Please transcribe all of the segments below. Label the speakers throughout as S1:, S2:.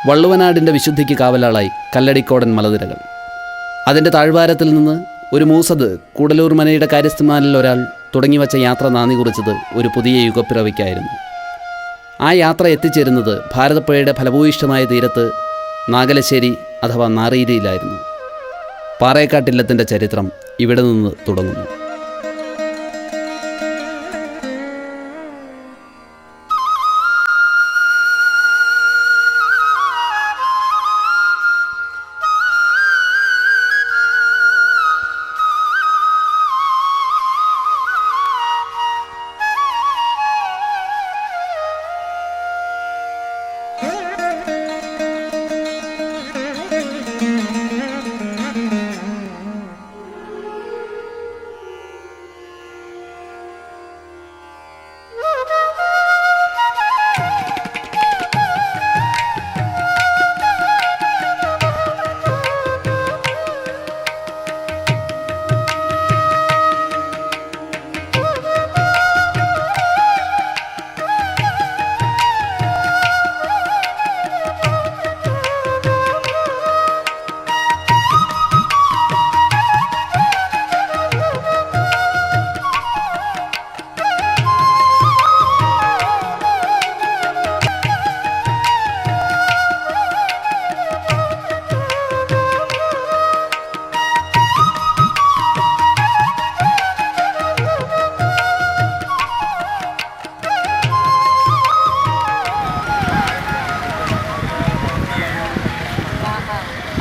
S1: വള്ളുവനാടിൻ്റെ വിശുദ്ധിക്ക് കാവലാളായി കല്ലടിക്കോടൻ മലനിരകൾ. അതിൻ്റെ താഴ്വാരത്തിൽ നിന്ന് ഒരു മൂസദ് കൂടലൂർ മനയുടെ കാര്യസ്ഥന്മാരിൽ ഒരാൾ തുടങ്ങിവച്ച യാത്ര നാന്ദി കുറിച്ചത് ഒരു പുതിയ യുഗപ്പിറവിക്കായിരുന്നു. ആ യാത്ര എത്തിച്ചേരുന്നത് ഭാരതപ്പുഴയുടെ ഫലഭൂയിഷ്ഠമായ തീരത്ത് നാഗലശ്ശേരി അഥവാ നാറീരിയിലായിരുന്നു. പാറേക്കാട്ടില്ലത്തിൻ്റെ ചരിത്രം ഇവിടെ നിന്ന് തുടങ്ങുന്നു.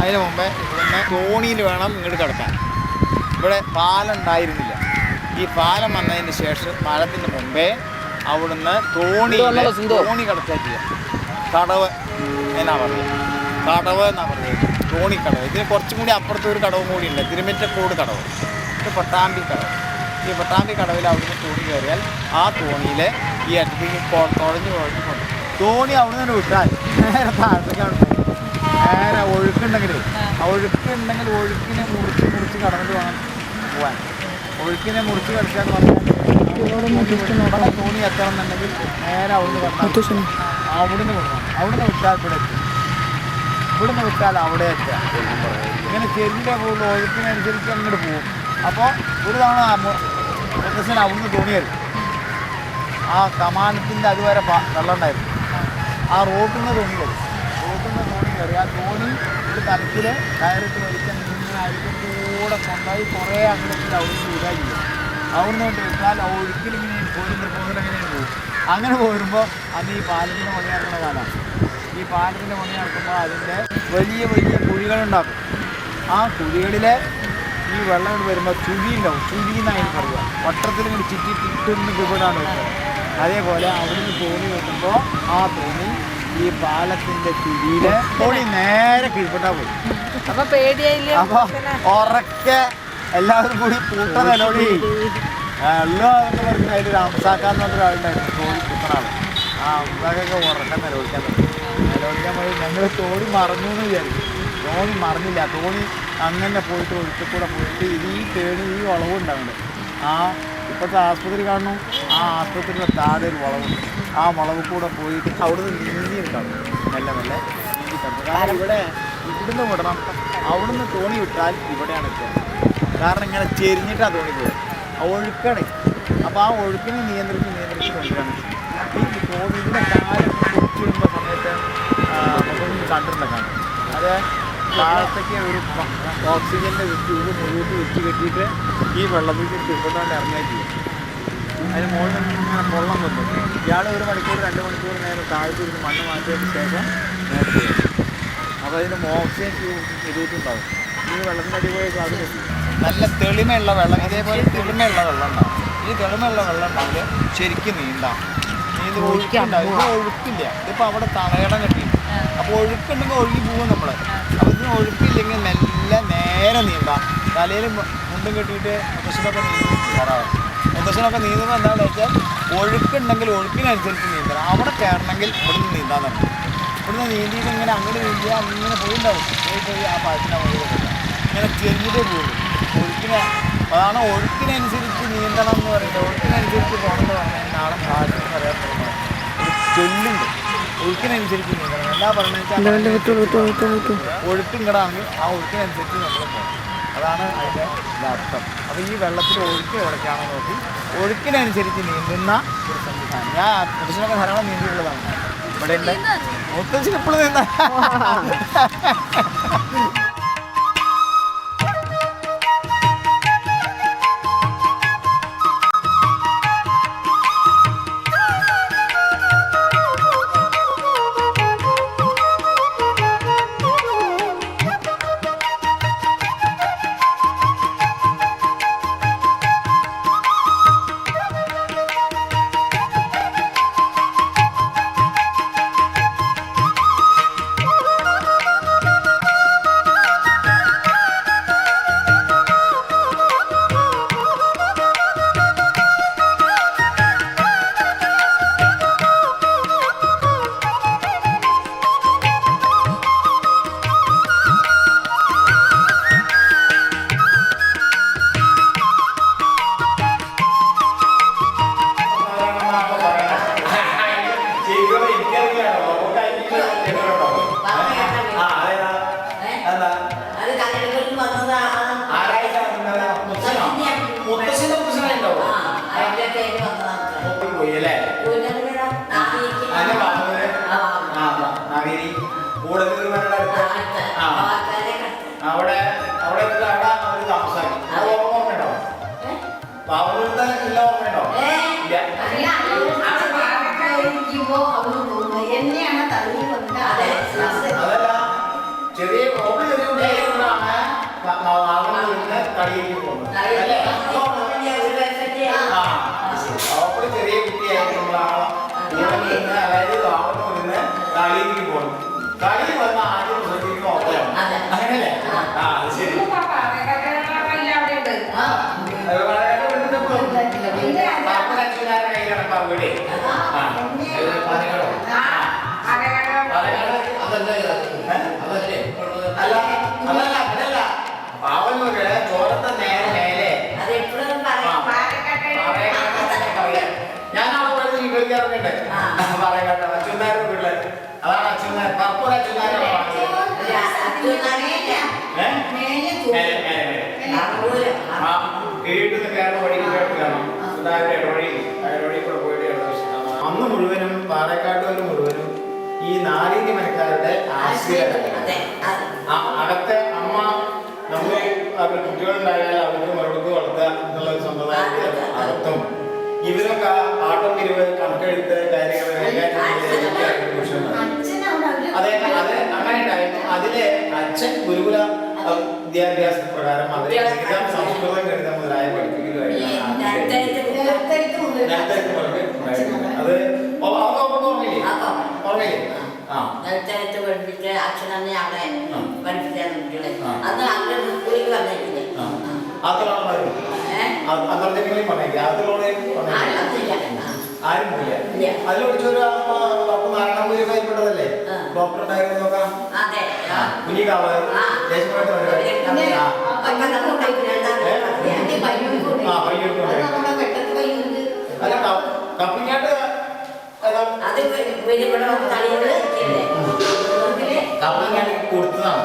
S2: അതിന് മുമ്പേ ഇവിടുന്ന് തോണിയിൽ വേണം ഇങ്ങോട്ട് കിടക്കാൻ. ഇവിടെ പാലം ഉണ്ടായിരുന്നില്ല. ഈ പാലം വന്നതിന് ശേഷം പാലത്തിന് മുമ്പേ അവിടുന്ന് തോണി കിടക്കുക ചെയ്യുക. കടവ് എന്നാ പറയുക, കടവ് എന്നാ പറയുക, തോണിക്കടവ്. ഇതിന് കുറച്ചും കൂടി അപ്പുറത്ത് ഒരു കടവും കൂടി ഉണ്ട്, തിരുമിറ്റക്കോട് കടവ്. ഇത് പട്ടാമ്പി കടവ്. ഈ പട്ടാമ്പി കടവിൽ അവിടുന്ന് തോണി കയറിയാൽ ആ തോണിയിൽ ഈ അടുത്തേക്ക് തുഴഞ്ഞു കൊണ്ട് തോണി അവിടുന്ന് വിട്ടാൽ നേരെ താഴത്തേക്കാണ് പോകും. നേരെ ഒഴുക്കുണ്ടെങ്കിൽ ഒഴുക്കിനെ മുറിച്ച് കടന്നിട്ട് വേണം പോകാൻ. ഒഴുക്കിനെ മുറിച്ച് കളിക്കാന്ന് പറഞ്ഞാൽ തോണി എത്തണം എന്നുണ്ടെങ്കിൽ നേരെ അവിടുന്ന് വിടണം. അവിടുന്ന് വിട്ടാൽ ഇവിടെ എത്തും. ഇവിടുന്ന് വിട്ടാൽ അവിടെ എത്താം. ഇങ്ങനെ ചെരിഞ്ഞിട്ടേ പോകുള്ളൂ. ഒഴുക്കിനനുസരിച്ച് അങ്ങോട്ട് പോകും. അപ്പോൾ ഒരു തവണ പ്രൊഫസൻ അവിടുന്ന് തോണി കയറി. ആ കമാനത്തിൻ്റെ അതുവരെ വെള്ളം ഉണ്ടായിരുന്നു. ആ റോഡിൽ നിന്ന് തോണി കയറി. ആ തോണി ഒരു തലത്തിൽ കയറിട്ട് വലിക്കാൻ ഇങ്ങനെ അരികും കൂടെ കൊണ്ടുപോയി കുറേ അങ്ങോട്ട് അവിടുന്ന് വിടാതില്ല. അവിടുന്ന് കൊണ്ട് വെച്ചാൽ ഒഴുക്കിലിങ്ങനെ പോകുന്നതെങ്ങനെയാണ് പോകും. അങ്ങനെ പോരുമ്പോൾ അന്ന് ഈ പാലത്തിൻ്റെ പണി നടക്കുന്ന കാലമാണ്. ഈ പാലത്തിൻ്റെ പണി നടക്കുമ്പോൾ അതിൻ്റെ വലിയ വലിയ കുഴികളുണ്ടാക്കും. ആ കുഴികളിൽ ഈ വെള്ളം കൊണ്ട് വരുമ്പോൾ ചുഴിയുണ്ടാവും. ചുഴി എന്നായിരുന്നു പറയുക. വട്ടത്തിൽ ഇങ്ങനെ ചുറ്റി കിട്ടുന്ന കിവിടാണ് വെച്ചത്. അതേപോലെ അവിടുന്ന് തോണി വെക്കുമ്പോൾ ആ തോണി ഈ പാലത്തിന്റെ ചുഴിയില് തോണി നേരെ കീഴ്പ്പെട്ടാ പോയി. അപ്പൊ ഉറക്കെ എല്ലാവരും കൂടി പൂട്ട നിലവിളി എല്ലോ എന്ന് പറഞ്ഞ അതിൽ അംസാക്കാന്ന് പറഞ്ഞൊരാളുണ്ടായിരുന്നു. തോണി കുത്തനാള്. ആ അംസാക്കൊക്കെ ഉറക്കം നിലവിളിക്കാൻ പോയി. ഞങ്ങൾ തോണി മറന്നു എന്ന് വിചാരിച്ചു. തോണി മറന്നില്ല. തോണി അങ്ങനെ പോയിട്ട് ഒഴുക്കിൽ കൂടെ പോയിട്ട് ഈ തേടി ഈ വളവുണ്ടാവുന്നുണ്ട്. ആ ഇപ്പോഴത്തെ ആസ്പത്രി കാണുന്നു. ആ ആസ്പത്രിയുടെ താഴെ ഒരു വളവുണ്ട്. ആ വളവ് കൂടെ പോയിട്ട് അവിടുന്ന് നീന്തിയിട്ടുണ്ടാവും. മെല്ലെ മെല്ലെ നീന്തിട്ടുണ്ട്. കാരണം ഇവിടുന്ന് വിടണം. അവിടുന്ന് തോണി വിട്ടാൽ ഇവിടെയാണ് എത്തുക. കാരണം ഇങ്ങനെ ചെരിഞ്ഞിട്ടാ തോണി പോകും. ആ ഒഴുക്കാണ്. അപ്പോൾ ആ ഒഴുക്കിനെ നിയന്ത്രിച്ച് കൊണ്ടുവരണം. ഈ തോണിയുടെ കാലം കുറിച്ചിടുന്ന സമയത്ത് നമുക്കൊന്നും കണ്ടിട്ടുണ്ടാണ്. അത് താഴത്തേക്ക് ഒരു ഓക്സിജൻ്റെ ട്യൂബ് മുഴുവൻ വെച്ച് കെട്ടിയിട്ട് ഈ വെള്ളത്തിൽ ചുരുക്കൊണ്ടാണ്ട് ഇറങ്ങുകയും ചെയ്യും. അതിന് മുകളിൽ നിന്ന് ഇങ്ങനെ വെള്ളം വന്നു. ഇയാൾ 1 മണിക്കൂർ 2 മണിക്കൂർ നേരം താഴ്ത്തിരുന്ന് മണ്ണ് മാറ്റിയതിന് ശേഷം നേരെ ചെയ്യും. അപ്പോൾ അതിന് ഓക്സിജൻ ഇതുണ്ടാവും. ഈ വെള്ളത്തിൻ്റെ അടിപൊളി അത് നല്ല തെളിമയുള്ള വെള്ളം, ഇതേപോലെ തെളിമയുള്ള വെള്ളം ഉണ്ടാവും. ഈ തെളിമയുള്ള വെള്ളം ഉണ്ടാവില്ല ശരിക്കും നീന്താം. ഒഴുക്കുണ്ടാവും. ഇപ്പോൾ ഒഴുക്കില്ല. ഇതിപ്പോൾ അവിടെ തടയണം കെട്ടിയിട്ടുണ്ട്. അപ്പോൾ ഒഴുക്കുണ്ടെങ്കിൽ ഒഴുകി പോകും നമ്മൾ. അപ്പോൾ ഇതിന് ഒഴുക്കില്ലെങ്കിൽ മെല്ലെ നേരെ നീന്താം. തലയിൽ മുണ്ടും കെട്ടിയിട്ട് മുത്തശ്ശനൊക്കെ നീന്തി കയറാവും. മുത്തശ്ശനൊക്കെ നീന്തുമ്പോൾ എന്താണെന്ന് വെച്ചാൽ ഒഴുക്കുണ്ടെങ്കിൽ ഒഴുക്കിനനുസരിച്ച് നീന്തണം. അവിടെ കയറണമെങ്കിൽ ഇവിടുന്ന് നീന്താൻ തന്നെ. ഇവിടുന്ന് നീന്തിയിട്ട് ഇങ്ങനെ അങ്ങോട്ട് നീന്തിയാൽ അങ്ങനെ പോയിണ്ടാവും. പോയി ആ പാട്ടിനെ പോയിട്ടില്ല. ഇങ്ങനെ ചെരിഞ്ഞിട്ടേ പോകുള്ളൂ. ഒഴുക്കിനെ അതാണ് ഒഴുക്കിനനുസരിച്ച് നീന്തണം എന്ന് പറയുന്നത്. ഒഴുക്കിനനുസരിച്ച് പോകണമെന്ന് പറഞ്ഞാൽ നാളെ ഭാഷ പറയാൻ പോകുന്നത് ഒരു ചൊല്ലുണ്ട്. ഒഴുക്കിനനുസരിച്ച് നീന്തണം. എന്താ പറയുന്നത് ഒഴുക്കിങ്ങടാണെങ്കിൽ ആ ഒഴുക്കിനനുസരിച്ച് നമ്മൾ പോകണം. അതാണ് അതിൻ്റെ അർത്ഥം. അപ്പോൾ ഈ വെള്ളത്തിൽ ഒഴുക്ക് എവിടേക്കാണോ നോക്കി ഒഴുക്കിനനുസരിച്ച് നീന്തുന്ന ഒരു സംവിധാനം. ഞാൻ മുത്തശ്ശനൊക്കെ ധാരാളം നീന്തിയുള്ളതാണ്. ഇവിടെ ഉണ്ട് മുത്തശ്ശൻ എപ്പോഴും നീന്താ. അവിടെ അവിടെ അവർ താമസാക്കി. ഓർമ്മയുണ്ടോ? പാവൂരത്തെ എല്ലാം ഓർമ്മയുണ്ടോ? അതല്ല, ചെറിയ കുട്ടിയായതുകൊണ്ടാണ് കളിയിലേക്ക് പോകുന്നത്. അവള് ചെറിയ കുട്ടിയായിരിക്കുമ്പോഴാണ് അതായത് അവിടെ നിന്ന് കളിയിലേക്ക് പോകുന്നത്. കളി വന്ന ആദ്യം ശ്രദ്ധിക്കുന്ന ഓർമ്മയാണ്. അങ്ങനെയല്ലേ? ആ അത് ശരി. അതല്ല പാവനൂര് ചോരത്തെ നേരെ മേലെ ഞാൻ അവിടെ പോയത് വീട്ടിലേക്കാറുണ്ട്. പാലക്കാട് അച്ഛനാരുടെ വീട്ടില് അതാണ് അച്ഛനാർ പപ്പൂർ അച്ഛനാരുടെ വീട്ടിൽ കയറുന്ന വഴിക്ക് കയറണം. വഴി കൂടെ പോയിട്ട് അന്ന് മുഴുവനും പാലക്കാട്ടുകാർ മുഴുവനും ഈ നാരീതി മനക്കാരുടെ ആശീർവാദം. അകത്തെ അമ്മ നമ്മൾ അവർ കുട്ടികളുണ്ടായാൽ അവർക്ക് മറുപടി വളർത്തുക എന്നുള്ള ഒരു സമ്പ്രദായത്തിൽ അകത്തും ഇവരൊക്കെ ആട്ടം പിരിവ് കണക്കെഴുത്ത് കാര്യങ്ങൾ അതെ അതെ അങ്ങനെ ഉണ്ടായിരുന്നു. അതിലെ അച്ഛൻ ഗുരുകുല വിദ്യാഭ്യാസ പ്രകാരം അവരെ ഗണിതം സംസ്കൃതം ഗണിതം മുതലായ പഠിപ്പിക്കലുമായിട്ടാണ് അത് ഓർമ്മയില്ലേ?
S3: പഠിപ്പിച്ച് അച്ഛനെ അവിടെ പഠിപ്പിച്ചാണ് കുട്ടികളെ. അന്ന് അങ്ങനെ സ്കൂളിൽ വന്നിട്ടില്ല.
S2: ആരും പോയില്ല. അതിൽ പഠിച്ചൊരു നാരായണപുരി കൈപ്പെട്ടതല്ലേ ഡോക്ടർ ഉണ്ടായിരുന്നു നോക്കാം. കുഞ്ഞിക്കാവ് അല്ല കപ്പിങ്ങാട്ട് കപ്പിങ്ങാട്ട് കൊടുത്തതാണ്.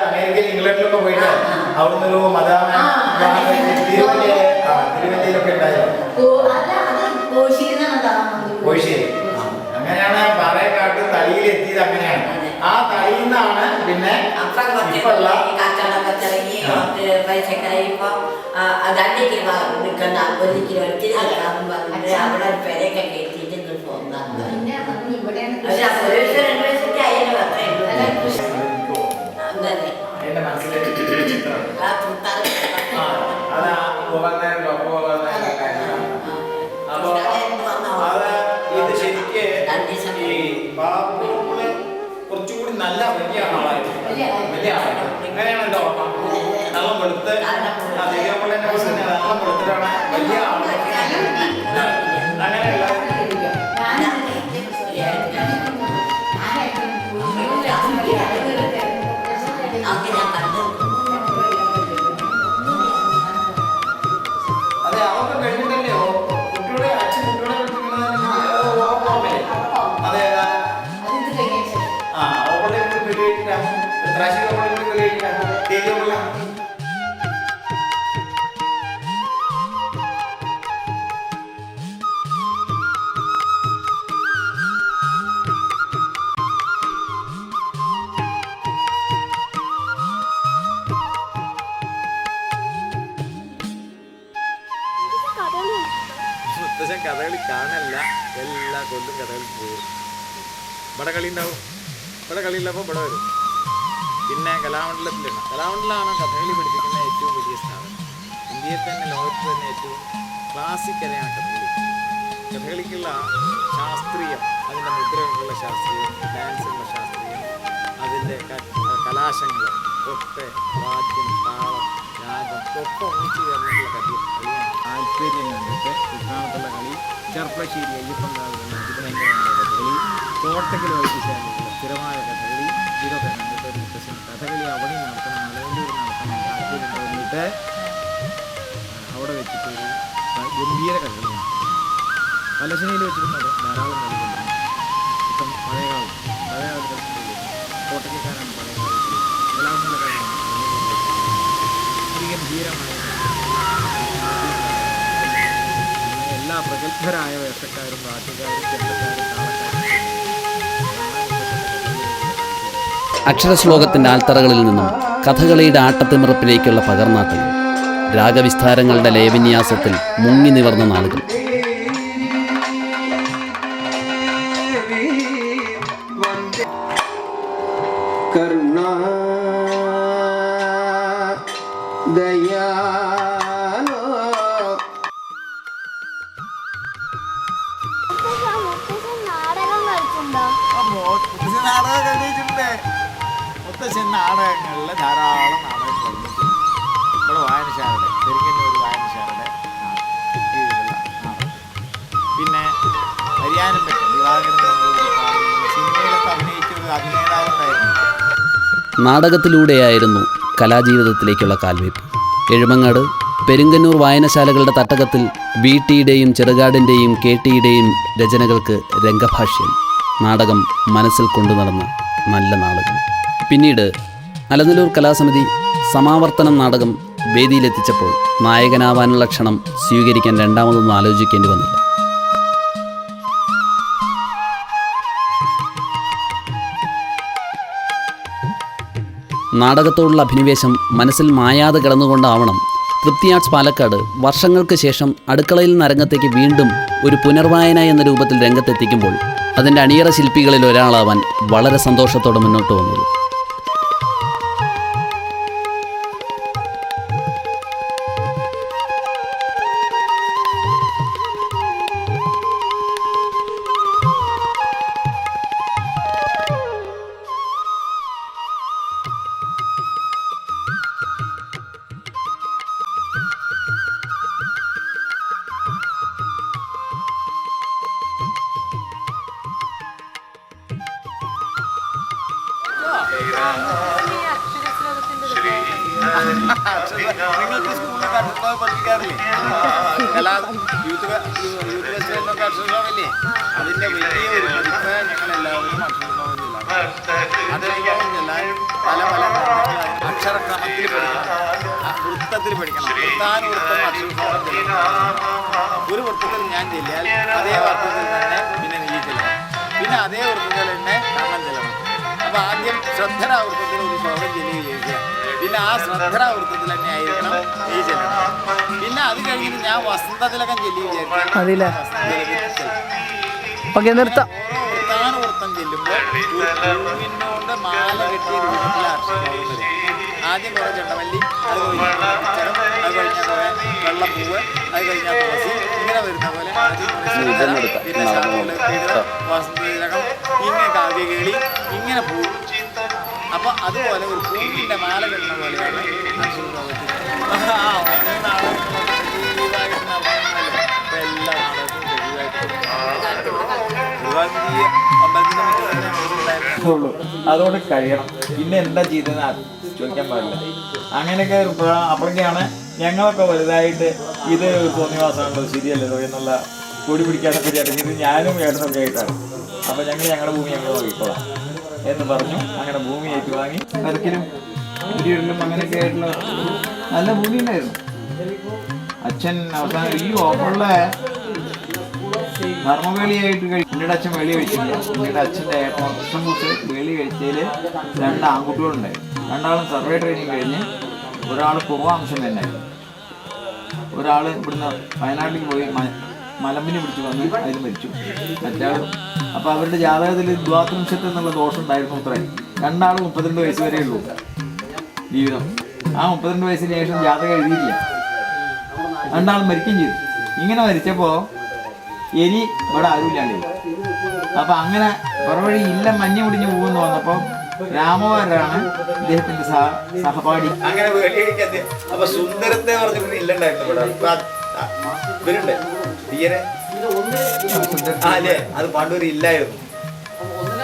S2: അമേരിക്കയിൽ ഇംഗ്ലണ്ടിലൊക്കെ പോയിട്ട് അവിടുന്ന് ഒരു തിരുവല്ലയിലൊക്കെ ഉണ്ടായിരുന്നു. കോഴിശ്ശേരി അങ്ങനെയാണ് പാലക്കാട്ട് തളിയിൽ എത്തിയത്. അങ്ങനെയാണ് ആ തളിയിൽ നിന്നാണ് പിന്നെ ഇപ്പുള്ള
S3: അവിടെ പേരൊക്കെ കയറ്റിയിട്ട് പോകുന്നതാണ്.
S2: എന്റെ മനസ്സിലേക്ക് ചിത്രം അതാ അപ്പൊ അത് ഇത് ശരിക്ക് ഈ ബാബുവിന് കുറച്ചുകൂടി നല്ല വലിയ ആളായിരുന്നു. വലിയ ആളായിരുന്നു. ഇങ്ങനെയാണല്ലോ നല്ല വെളുത്ത് നല്ല വെളുത്തിട്ടാണ് വലിയ ആള് അങ്ങനെയുള്ള കഥകളി കാണല്ല, എല്ലാ കൊല്ലും കഥകളി പോകും. ഇവിടെ കളി ഉണ്ടാവും, ഇവിടെ കളിയുള്ളപ്പോൾ ഇവിടെ വരും. പിന്നെ കലാമണ്ഡലത്തിലുണ്ട്. കലാമണ്ഡലമാണ് കഥകളി പഠിപ്പിക്കുന്ന ഏറ്റവും വലിയ സ്ഥാപനം. ഇന്ത്യയിൽ തന്നെ ലോകത്ത് തന്നെ ഏറ്റവും ക്ലാസിക് കലയാണ് കഥകളി. കഥകളിക്കുള്ള ശാസ്ത്രീയം, അതിൻ്റെ മുദ്രകൾക്കുള്ള ശാസ്ത്രീയം, ഡാൻസിനുള്ള ശാസ്ത്രീയം, അതിൻ്റെ കലാശങ്ങൾ, കൊട്ട്, വാദ്യം, താളം, രാഗം ഒക്കെ ഒന്നിച്ച് ചേർന്നിട്ടുള്ള കളിയാണ്. താല്പര്യം കണ്ടിട്ട് കുട്ടനാട്ടുള്ള കളി, ചെർപ്പശ്ശേരി അയ്യപ്പൻകാവിലുള്ള അതിഭയങ്കരമായ കഥകളി, കോട്ടക്കൽ വൈദ്യശാലയിലുള്ള സ്ഥിരമായ കഥകളി, ഇതൊക്കെ കണ്ടിട്ട് ഒരു മുത്തശ്ശൻ കഥകളി അവിടെ നടത്തണം, മലവല്ലൂർ നടത്തണം താല്പര്യം തോന്നിയിട്ട് അവിടെ വെച്ചിട്ടൊരു ഗംഭീര കഥകളിയാണ്. പലശനിയിൽ വെച്ചിരുന്നത് ധാരാളം കളികളുണ്ട്. ഇപ്പം പഴയകാലത്ത് കോട്ടയ്ക്കാരാണ് പഴയകാലത്ത് കലാമണ്ഡല കാര്യമാണ് ഗംഭീരമായ എല്ലാ പ്രഗത്ഭരായ വേഷക്കാരും പാട്ടുകാരും ചെണ്ടക്കാരും താളക്കാരും
S1: അക്ഷരശ്ലോകത്തിൻ്റെ ആൽത്തറകളിൽ നിന്നും കഥകളിയുടെ ആട്ടത്തിമിറപ്പിലേക്കുള്ള പകർന്നാട്ടങ്ങൾ, രാഗവിസ്താരങ്ങളുടെ ലയവിന്യാസത്തിൽ മുങ്ങി നിവർന്ന നാളുകൾ.
S2: മുത്തശ്ശൻ നാടകങ്ങളിൽ ധാരാളം നാടകങ്ങൾ കളിച്ചിട്ടുണ്ട്. ഇവിടെ വായനശാലയുടെ പെരിങ്ങന്നൂർ വായനശാലയുടെ കീഴിലുള്ള നാടകം. പിന്നെ ഹരിയാനം പറ്റും ദിവാകരൻ സിനിമയിലൊക്കെ അഭിനയിച്ച ഒരു അഭിനേതാവുണ്ടായിരുന്നു.
S1: നാടകത്തിലൂടെയായിരുന്നു കലാജീവിതത്തിലേക്കുള്ള കാൽവയ്പ്. എഴുമങ്ങാട്, പെരിങ്ങന്നൂർ വായനശാലകളുടെ തട്ടകത്തിൽ വീട്ടിയുടെയും ചെറുകാടിൻ്റെയും കേട്ടിയുടെയും രചനകൾക്ക് രംഗഭാഷ്യം, നാടകം മനസ്സിൽ കൊണ്ടു നടന്ന നല്ല നാളുകൾ. പിന്നീട് അലനല്ലൂർ കലാസമിതി സമാവർത്തനം നാടകം വേദിയിലെത്തിച്ചപ്പോൾ നായകനാവാനുള്ള ക്ഷണം സ്വീകരിക്കാൻ രണ്ടാമതൊന്നും ആലോചിക്കേണ്ടി വന്നില്ല. നാടകത്തോടുള്ള അഭിനിവേശം മനസ്സിൽ മായാതെ കിടന്നുകൊണ്ടാവണം തൃപ്തി ആർട്സ് പാലക്കാട് വർഷങ്ങൾക്ക് ശേഷം അടുക്കളയിൽ നിന്ന് അരങ്ങത്തേക്ക് വീണ്ടും ഒരു പുനർവായന എന്ന രൂപത്തിൽ രംഗത്തെത്തിക്കുമ്പോൾ അതിൻ്റെ അണിയറ ശില്പികളിൽ ഒരാളാവാൻ വളരെ സന്തോഷത്തോടെ മുന്നോട്ട് വന്നത്.
S2: നിങ്ങൾക്ക് സ്കൂളിലൊക്കെ അക്ഷരശ്ലോകം പഠിപ്പിക്കാറില്ലേ? യൂത്ത് ഫെസ്റ്റിവലിനൊക്കെ അക്ഷരശ്ലോകമില്ലേ? അതിൻ്റെ വലിയ ഒരു പതിപ്പ് ഞങ്ങളെല്ലാവരും അക്ഷരശ്ലോകം ചെല്ലാം. അക്ഷരശ്ലോകം ചെല്ലാൻ പല പല അക്ഷരക്രമത്തിൽ പഠിക്കണം, വൃത്തത്തിൽ പഠിക്കണം. വൃത്താനുവൃത്തം അക്ഷരശ്ലോകം ചെല്ലണം. ഒരു വൃത്തത്തിൽ ഞാൻ ചെല്ലിയാൽ അതേ വൃത്തത്തിൽ തന്നെ പിന്നെ നീ ചെല്ലണം, പിന്നെ അതേ വൃത്തത്തിൽ തന്നെ കണ്ണൻ ചെല്ലണം. അപ്പോൾ ആദ്യം ശ്രദ്ധരാവൃത്തത്തിൽ ഒരു ശ്ലോകം ചെല്ലി വിജയിക്കുക, പിന്നെ ആ ശ്രദ്ധരാവൃത്തത്തിൽ തന്നെ ആയിരിക്കണം ഈ ചെല്ലണം. പിന്നെ അത് കഴിഞ്ഞിട്ട് ഞാൻ വസന്തതിലകം ചെല്ലി വിചാരിക്കും. ഓരോ വൃത്താനുവൃത്തം ചെല്ലുമ്പോൾ പൂവിനോട് മാല കെട്ടിയ രൂപത്തിലെ അക്ഷരശ്ലോകം വരും. ആദ്യം കുറേ ചെണ്ടമല്ലി, അത് കഴിഞ്ഞാൽ ചരം, അത് കഴിഞ്ഞാൽ കുറേ വെള്ളപ്പൂവ്, അത് കഴിഞ്ഞാൽ തുളസി, ഇങ്ങനെ വരുന്ന പോലെ പിന്നെ വസന്തതിലകം, ഇങ്ങനെ കാവ്യകേളി, ഇങ്ങനെ പോകും. അപ്പോൾ അതുപോലെ ഒരു പൂവിൻ്റെ മാല കെട്ടുന്ന പോലെയാണ് അക്ഷരശ്ലോകത്തിൽ. എല്ലാ നാടകത്തിനും ഉള്ളൂ. അതോട് കഴിയണം. പിന്നെ എന്താ ചെയ്തതെന്ന് ചോദിക്കാൻ പാടില്ല. അങ്ങനെയൊക്കെ അപ്പോഴൊക്കെയാണ് ഞങ്ങളൊക്കെ വലുതായിട്ട് ഇത് തോന്നിവാസമുണ്ടോ ശരിയല്ലല്ലോ എന്നുള്ള പൊടി പിടിക്കാനൊക്കെ ചേട്ടൻ ഞാനും ഏട്ടനൊക്കെ ആയിട്ടാണ്. അപ്പോൾ ഞങ്ങളുടെ ഭൂമി ഞങ്ങൾ നോക്കിക്കോളാം എന്ന് പറഞ്ഞു. അങ്ങനെ ഭൂമി ഏറ്റുവാങ്ങി കരക്കിലും ഉരിയിലും അങ്ങനെയൊക്കെ ആയിട്ടുള്ള നല്ല ഭൂമി ഉണ്ടായിരുന്നു. അച്ഛൻ അവസാനം ഈ ഓഫറുള്ള ധർമ്മവേളിയായിട്ട് പിന്നീട് അച്ഛൻ വെളി കഴിച്ചില്ല. പിന്നീട് അച്ഛൻ്റെ കൃഷ്ണൻ കൂസ് വെളി കഴിച്ചതിൽ 2 ആൺകുട്ടികളുണ്ടായിരുന്നു. രണ്ടാളും സർവേ ട്രെയിനിങ് കഴിഞ്ഞ് ഒരാൾ പൂർവാംശം തന്നെയായിരുന്നു, ഒരാൾ ഇവിടുന്ന് വയനാട്ടിൽ പോയി
S4: മലമ്പിനെ പിടിച്ച് വന്ന് അതിൽ മരിച്ചു. മറ്റാളും അപ്പോൾ അവരുടെ ജാതകത്തിൽ ദ്വാത്രിംശത്ത് എന്നുള്ള ദോഷം ഉണ്ടായിരുന്നു അത്രേ. രണ്ടാളും 32 വയസ്സ് വരെ ഉള്ളൂ ജീവിതം. ആ 32 വയസ്സിന് ശേഷം ജാതകം എഴുതിയില്ല, രണ്ടാളും മരിക്കുകയും ചെയ്തു. ഇങ്ങനെ മരിച്ചപ്പോൾ ഇനി ഇവിടെ ആരുമില്ലാണ്ട്. അപ്പം അങ്ങനെ പുറവഴി ഇല്ല മഞ്ഞ് മുടിഞ്ഞ് പോകുമെന്ന് വന്നപ്പോൾ രാമവാരാണ് ഇദ്ദേഹത്തിന്റെ സഹപാഠി.
S2: അങ്ങനെ വേടിയടിക്കാത്ത അപ്പൊ സുന്ദരത്തെ പറഞ്ഞിട്ട് ഇല്ലണ്ടായിരുന്നു ഇവിടെ. ഇവരുണ്ട് തീരെ അല്ലേ, അത് പണ്ടൊരു ഇല്ലായിരുന്നു,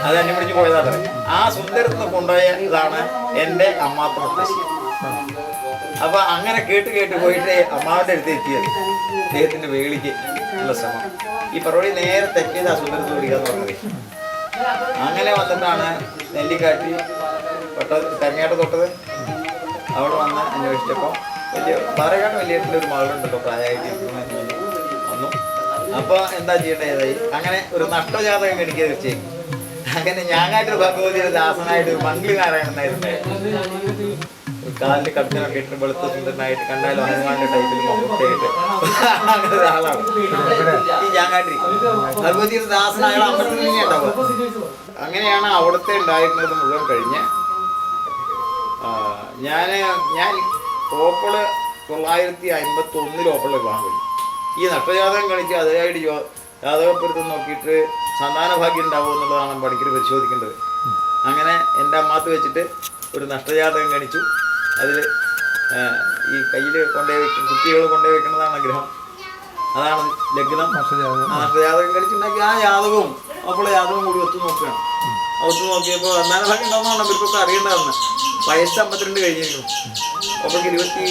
S2: അത് എന്നെ പിടിച്ച് പോയതാണ്. ആ സുന്ദരത്തിന് കൊണ്ടുപോയ ഇതാണ് എൻ്റെ അമ്മാത്ത മുത്തശ്ശി. അപ്പൊ അങ്ങനെ കേട്ട് കേട്ട് പോയിട്ട് അമ്മാവന്റെ അടുത്ത് എത്തിയത് അദ്ദേഹത്തിന്റെ വേളിക്ക് ഉള്ള ശ്രമം. ഈ പറവടി നേരെ തെറ്റിയത് ആ സുന്ദരത്തിൽ പിടിക്കാന്ന് പറഞ്ഞത്. അങ്ങനെ വന്നിട്ടാണ് നെല്ലിക്കാട്ടി കരങ്ങാട്ട് തൊട്ടത്. അവിടെ വന്ന് അന്വേഷിച്ചപ്പോൾ വലിയ പാറേക്കാട്ട് വലിയേട്ടൻ്റെ ഒരു മകളുണ്ടല്ലോ പ്രായമായിട്ട് വന്നു. അപ്പോൾ എന്താ ചെയ്യേണ്ടതായി, അങ്ങനെ ഒരു നഷ്ടജാതകം എനിക്ക് വെച്ചേക്കും. അങ്ങനെ ഞാനായിട്ടൊരു ഭഗവതിയുടെ ദാസനായിട്ട് ഒരു മംഗളിനാരായണനായിരുന്നു. കാലിൽ കടത്തിനൊക്കെ ഇട്ട് വെളുത്ത സുന്ദരനായിട്ട് കണ്ടാലും ഹനുമാന്റെ ടൈപ്പിൽ മമ്മൂട്ടിയായിട്ട് അങ്ങനെ ഒരാളാണ് ഈ ഞാങ്ങാട്ടി. ഭഗവതിയുടെ ദാസനായ അമ്പലത്തിൽ തന്നെ ഉണ്ടാവുക. അങ്ങനെയാണ് അവിടുത്തെ ഉണ്ടായിരുന്നത് മുഴുവൻ കഴിഞ്ഞ് ഞാൻ ഓപ്പിള് 951 ഓപ്പിള് വിവാഹം കഴിഞ്ഞു. ഈ നഷ്ടജാതകം കളിച്ച് അതിനായിട്ട് ജാതകപ്പൊരുത്തം നോക്കിയിട്ട് സന്താന ഭാഗ്യം ഉണ്ടാവുമോ എന്നുള്ളതാണ് പണിക്കർ പരിശോധിക്കേണ്ടത്. അങ്ങനെ എൻ്റെ അമ്മാത്ത് വെച്ചിട്ട് ഒരു നഷ്ടജാതകം ഗണിച്ചു. അതിൽ ഈ കയ്യിൽ കൊണ്ടുപോയി വയ്ക്കും, കുട്ടികൾ കൊണ്ടുപോയി വെക്കുന്നതാണ് ഗ്രഹം, അതാണ് ലഗ്നം. നഷ്ടജാതകം കളിച്ചുണ്ടാക്കി ആ ജാതകവും അപ്പോൾ ജാതകവും കൂടി ഒത്തു നോക്കുകയാണ്. ഒത്തു നോക്കിയപ്പോൾ സന്താന ഭാഗ്യം ഉണ്ടാവുന്നതാണ് ഇവർക്കൊക്കെ അറിയേണ്ടതെന്ന്. വയസ്സ് 52 കഴിഞ്ഞിരുന്നു. അപ്പോൾ 24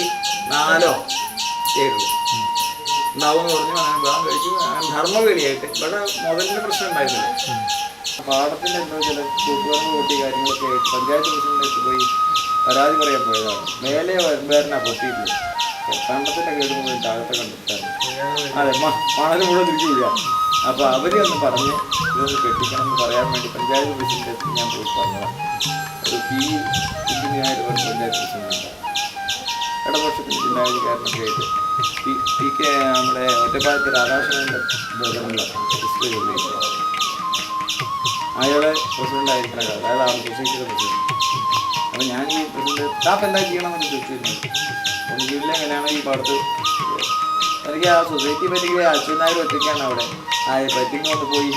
S2: ഉണ്ടാവുമെന്ന് പറഞ്ഞു. അങ്ങനെ വിവാഹം കഴിച്ചു. ധർമ്മവേളിയായിട്ട് ഇവിടെ മുതലിൻ്റെ പ്രശ്നം ഉണ്ടായിരുന്നില്ല. പാടത്തിൻ്റെ എന്തോ ചില കൂട്ടുകാരങ്ങൾ കൂട്ടി കാര്യങ്ങളൊക്കെ പഞ്ചായത്ത് പ്രസിഡന്റിലേക്ക് പോയി പരാതി പറയാൻ പോയതാണ്. മേലെ വരുമ്പോഴാണ് പൊട്ടിയിട്ടില്ല, കണ്ടത്തിൻ്റെ കേടുമ്പോൾ പോയി താഴത്തെ കണ്ടെത്താറ്. അതെ, മണൽ കൂടെ തിരിച്ചില്ല. അപ്പോൾ അവർ ഒന്ന് പറഞ്ഞ് ഇതൊന്ന് കെട്ടിക്കണം എന്ന് പറയാൻ വേണ്ടി പഞ്ചായത്ത് പ്രസിഡന്റ് ഞാൻ പോയി പറഞ്ഞതാണ്. ഒരു എഞ്ചിനീയർ ഒരു പഞ്ചായത്ത് പ്രസിഡന്റ് ഇടപക്ഷത്തിന് ജില്ലാധികാരനൊക്കെ ആയിട്ട് നമ്മുടെ ഒറ്റപ്പാലത്ത് രാധാകൃഷ്ണൻ്റെ ബ്രദറിനുള്ള ഹിസ്റ്ററി കൊണ്ടുപോയി അയാളെ പ്രസിഡന്റ് ആയിരിക്കണം. അയാളാണ് സൊസൈറ്റിയുടെ പ്രസിഡന്റ്. അപ്പോൾ ഞാൻ ഈ പ്രസിഡന്റ് സ്റ്റാഫ് എന്താ ചെയ്യണമെന്ന് ചോദിച്ചിരുന്നു. ഒന്നുകില്ല എങ്ങനെയാണ് ഈ പാടത്ത് എനിക്ക് ആ സൊസൈറ്റി പറ്റിയ അച്ഛനായാലും ഒറ്റയ്ക്കാണ് അവിടെ ആ പറ്റിങ് കൊണ്ട് പോയി